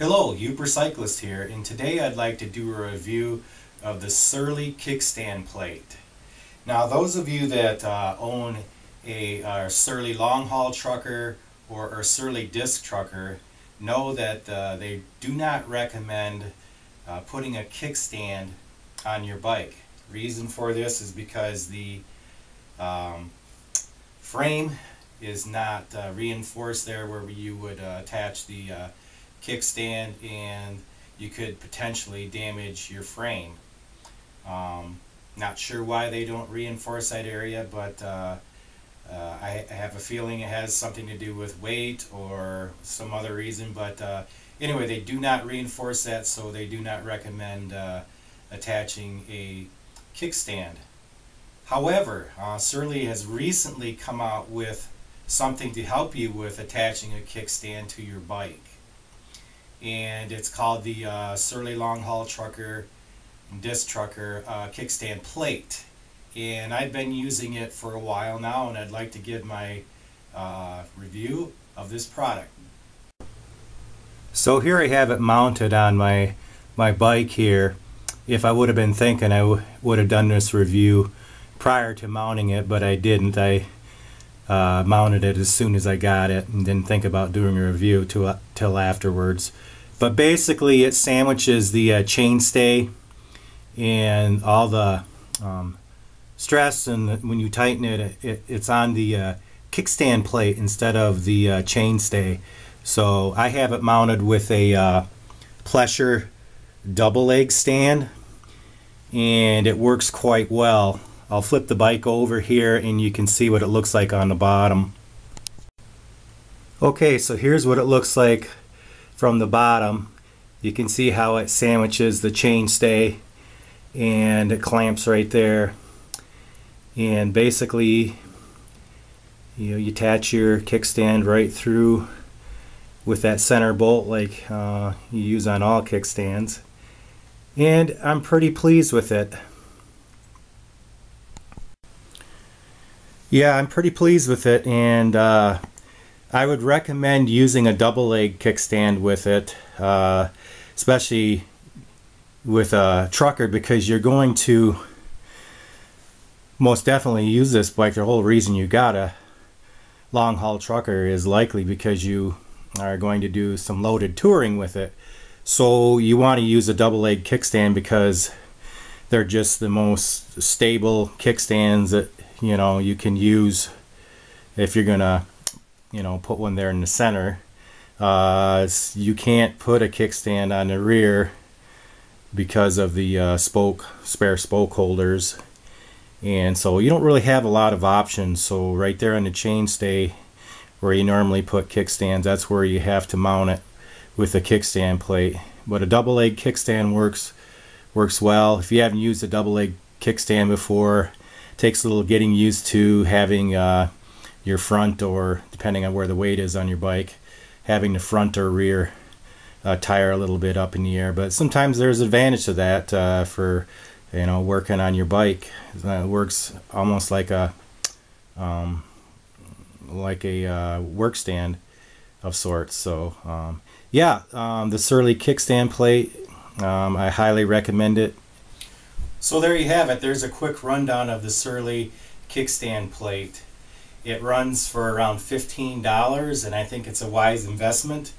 Hello, Uber Cyclist here, and today I'd like to do a review of the Surly Kickstand plate. Now, those of you that own a Surly long haul trucker or Surly disc trucker know that they do not recommend putting a kickstand on your bike. Reason for this is because the frame is not reinforced there where you would attach the kickstand, and you could potentially damage your frame. Not sure why they don't reinforce that area, but I have a feeling it has something to do with weight or some other reason, but anyway, they do not reinforce that, so they do not recommend attaching a kickstand. However, Surly has recently come out with something to help you with attaching a kickstand to your bike, and it's called the Surly Long Haul Trucker and Disc Trucker Kickstand Plate, and I've been using it for a while now, and I'd like to give my review of this product. So here I have it mounted on my bike here. If I would have been thinking, I would have done this review prior to mounting it, but I didn't. I mounted it as soon as I got it and didn't think about doing a review till afterwards. But basically it sandwiches the chainstay and all the stress, and when you tighten it's on the kickstand plate instead of the chainstay. So I have it mounted with a Pleasure double leg stand, and it works quite well. I'll flip the bike over here and you can see what it looks like on the bottom. Okay, so here's what it looks like from the bottom. You can see how it sandwiches the chainstay, and it clamps right there. And basically, you attach your kickstand right through with that center bolt like you use on all kickstands. And I'm pretty pleased with it. Yeah, I'm pretty pleased with it, and I would recommend using a double leg kickstand with it, especially with a trucker, because you're going to most definitely use this bike. The whole reason you got a long haul trucker is likely because you are going to do some loaded touring with it. So you want to use a double leg kickstand because they're just the most stable kickstands that you can use if you're gonna put one there in the center. You can't put a kickstand on the rear because of the spare spoke holders, and so you don't really have a lot of options. So right there on the chainstay where you normally put kickstands, that's where you have to mount it with a kickstand plate. But a double leg kickstand works well. If you haven't used a double leg kickstand before, it takes a little getting used to having your front, or depending on where the weight is on your bike, having the front or rear tire a little bit up in the air. But sometimes there's advantage to that for working on your bike. It works almost like a work stand of sorts. So yeah, the Surly kickstand plate, I highly recommend it. So there you have it. There's a quick rundown of the Surly kickstand plate. It runs for around $15, and I think it's a wise investment.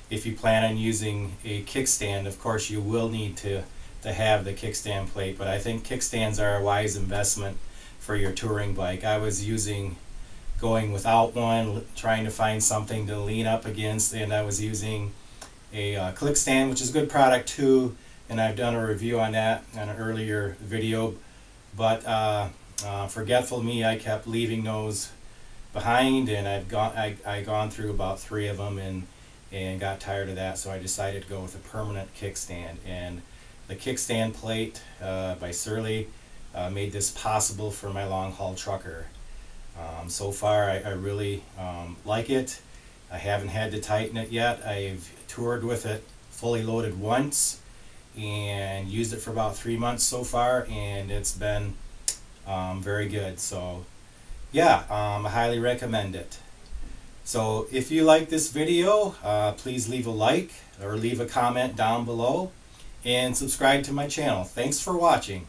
If you plan on using a kickstand, of course you will need to have the kickstand plate, but I think kickstands are a wise investment for your touring bike. I was going without one, trying to find something to lean up against, and I was using a click stand, which is a good product too, and I've done a review on that on an earlier video. But forgetful me, I kept leaving those behind, and I've gone through about 3 of them and got tired of that, so I decided to go with a permanent kickstand. And the kickstand plate by Surly made this possible for my long haul trucker. So far I really like it. I haven't had to tighten it yet. I've toured with it fully loaded once and used it for about 3 months so far, and it's been very good. So yeah, I highly recommend it. So if you like this video, please leave a like or leave a comment down below and subscribe to my channel. Thanks for watching.